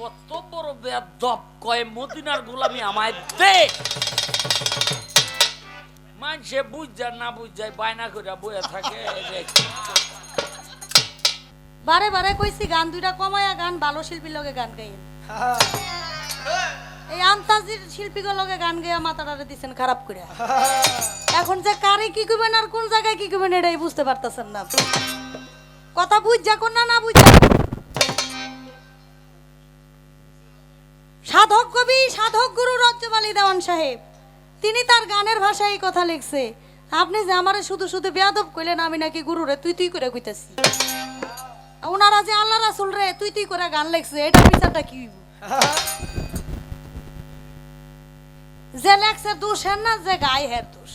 কত বড় বেয়াদব কয় মদিনার গোলামি আমায় দে। মানুষে বুঝ যায় না বুঝ যায় বায়না করে বয়ে থাকে। বারে বারে কইছি গান দুইটা কমায়া গান ভালো শিল্পীর লগে গান গাইন। এই আন্তাজির শিল্পীগুলোর লগে গান গাইয়া মাথাটারে দিছেন খারাপ করে। এখন যে কারে কি কইবেন আর কোন জায়গায় কি কইবেন এটাই বুঝতে পারতেছেন না। কথা বুঝা কোন না বুঝা। সাধক কবি সাধক গুরু রজ্জবালী দেওয়ান সাহেব তিনি তার গানের ভাষায় এই কথা লিখছে। আপনি যে আমারে শুধু শুধু বেয়াদব কইলেন আমি নাকি গুরুরে তুই তুই করে কইতাছি। ওনারা যে আল্লাহ রাসূল রে তুই তুই করে গান লিখছে এটা বিচারটা কি হইব? যে লেখছে দোষ হের না যে গায় হের দোষ।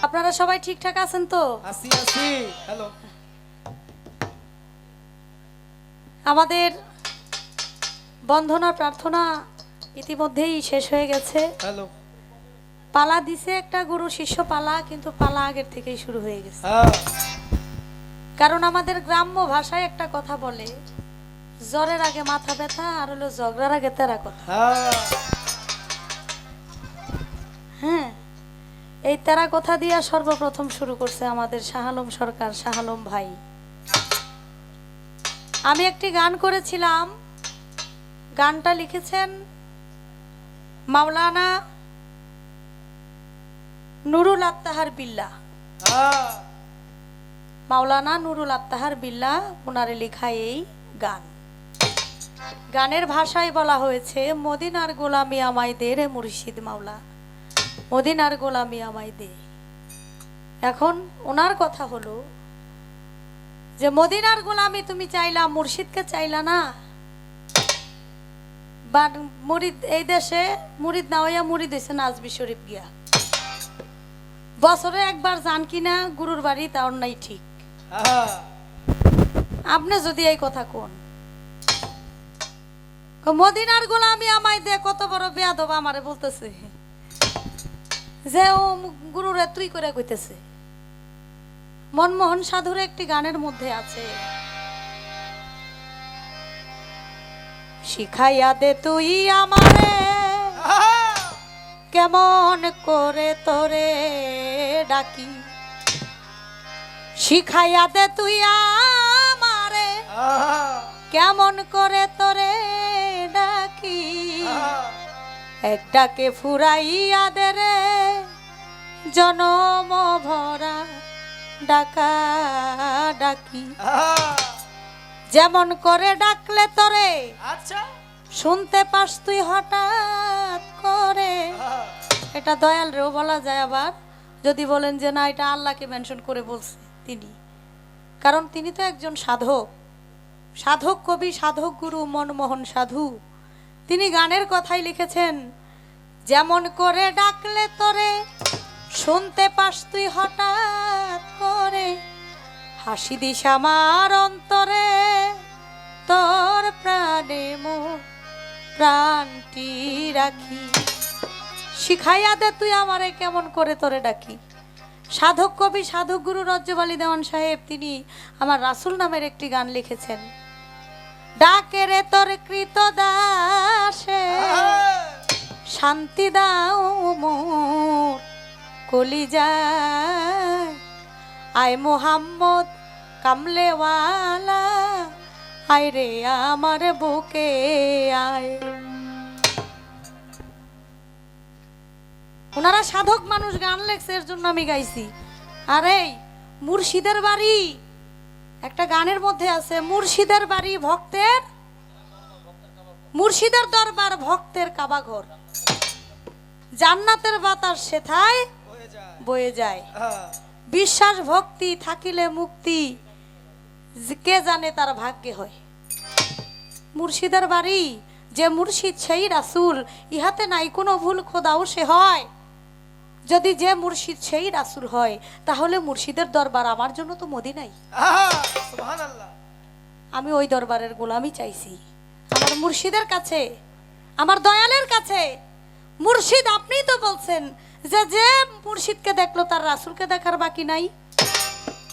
আপনারা সবাই ঠিকঠাক আছেন তো? আসি আসি। হ্যালো। আমাদের বন্ধনা প্রার্থনা ইতিমধ্যেই শেষ হয়ে গেছে। হ্যালো। পালা দিছে একটা গুরু শিষ্য পালা, কিন্তু পালা আগের থেকেই শুরু হয়ে গেছে। কারণ আমাদের গ্রাম্য ভাষায় একটা কথা বলে, জ্বরের আগে মাথা ব্যথা আর হলো ঝগড়ার আগে তেরা কথা। হ্যাঁ, এই তেরা কথা দিয়া সর্বপ্রথম শুরু করছে আমাদের শাহ আলম সরকার, শাহ আলম ভাই। আমি একটি গান করেছিলাম, গানটা লিখেছেন মাওলানা নুরুল আত্তাহার বিল্লাহ। মাওলানা নুরুল আত্তাহার বিল্লাহ ওনারে লেখা এই গান। গানের ভাষায় বলা হয়েছে, মদিনার গোলামি আমায় দে রে মুর্শিদ মাওলা, মদিনার গোলামি আমায় দে। এখন ওনার কথা হলো যে মদিনার গোলামি তুমি চাইলা, মুর্শিদকে চাইলা না। বা মুরিদ এই দেশে মুরিদ না হইয়া মুরিদ হইছে নাজবি শরীফ গিয়া। বছরে একবার যান কিনা গুরুর বাড়ি, তাও নাই ঠিক। আপনি যদি এই কথা কোন মদিনার গোলামি আমায় দে, কত বড় বেয়াদব আমারে বলতেছে যে ও গুরুরে তুই করে কইতেছে। মনমোহন সাধুর একটি গানের মধ্যে আছে, শিখাইয়া দে তুই আমারে কেমন করে তোরে ডাকি, শিখাইয়া দে তুই আমারে কেমন করে তোরে ডাকি, এক ডাকে ফুরাইয়া দে রে জনম ভরা ডাকা ডাকি, যেমন করে ডাকলে তোরে আচ্ছা শুনতে পাস তুই হঠাৎ করে। এটা দয়াল রেও বলা যায়, আবার যদি বলেন যে না এটা আল্লাহকে মেনশন করে বলছে তিনি, কারণ তিনি তো একজন সাধক, সাধক কবি, সাধক গুরু মনমোহন সাধু। তিনি গানের কথাই লিখেছেন, যেমন করে ডাকলে তোরে শুনতে পাস তুই হঠাৎ করে, হাসি দিস আমার অন্তরে তোর প্রাণে মোর প্রাণটি রাখি, শিখাইয়া দে তুই আমারে কেমন করে তোরে ডাকি। সাধক কবি সাধক গুরু রজ্জবালী দেওয়ান সাহেব তিনি আমার রাসূল নামের একটি গান লিখেছেন, ডাকে রে তোর কৃত দাসে শান্তি দাও মোর কলিজায়, আয় মোহাম্মদ কামলেওয়ালা আয় রে আমার বুকে আয়। ওনারা সাধক মানুষ, গান লেখছে এর জন্য আমি গাইছি। আরে মুর্শিদের বাড়ি একটা গানের মধ্যে আছে, মুর্শিদের বাড়ি ভক্তের, মুর্শিদের দরবার ভক্তের কাবাঘর, জান্নাতের বাতাস সেথায় বয়ে যায়, বিশ্বাস ভক্তি থাকিলে মুক্তি কে জানে তার ভাগ্যে হয়। মুর্শিদের বাড়ি, যে মুর্শিদ সেই রাসূল, ইহাতে নাই কোনো ভুল, খোদাও সে হয়। যদি যে মুর্শিদ সেই রাসূল হয়, তাহলে মুর্শিদের দরবার আমার জন্য তো মদিনাই। সুবহানাল্লাহ। আমি ওই দরবারের গোলামি চাইছি, আমার মুর্শিদের কাছে, আমার দয়ালের কাছে। মুর্শিদ আপনিই তো বলছেন যে যে মুর্শিদকে দেখলো তার রাসূলকে দেখার বাকি নাই।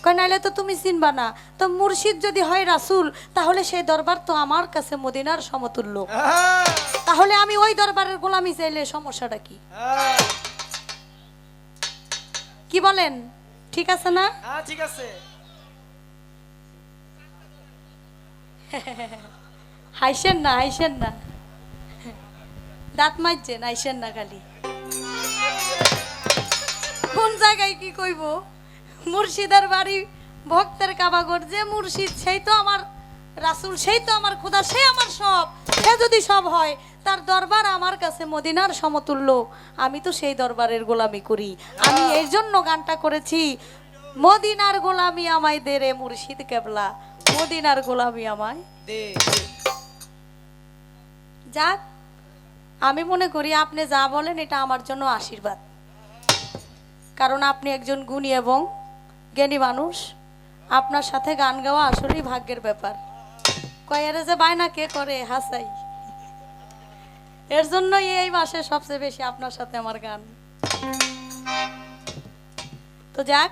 কয় নাইলে তো তুমি চিনবা না। তো মুর্শিদ যদি হয় রাসূল, তাহলে সেই দরবার তো আমার কাছে মদিনার সমতুল্য। হ্যাঁ, তাহলে আমি ওই দরবারের গোলামি চাইলে সমস্যাটা কি? হ্যাঁ, কি বলেন? ঠিক আছে না? হ্যাঁ, ঠিক আছে। হাইসেন না, হাইসেন না, দাঁত মাইছেন, হাইসেন না খালি। কোন জায়গায় কি কইব? মুর্শিদের বাড়ি, ভক্তের কাবাগর, যে মুর্শিদ সেই তো আমার রাসূল, সেই তো আমার খোদা, সে আমার সব। সে যদি সব হয়, তার দরবার আমার কাছে মদিনার সমতুল্য। আমি তো সেই দরবারের গোলামি করি। আমি এর জন্য গানটা করেছি, মদিনার গোলামি আমায় দে রে মুর্শিদ কেবলা, মদিনার গোলামি আমায়। দে যাক, আমি মনে করি আপনি যা বলেন এটা আমার জন্য আশীর্বাদ, কারণ আপনি একজন গুণী এবং জ্ঞানী মানুষ। আপনার সাথে গান গাওয়া আসলেই ভাগ্যের ব্যাপার। কয়ারে যে বায়না কে করে হাসাই, এর জন্যই এই মাসে সবচেয়ে বেশি আপনার সাথে আমার গান। তো যাক,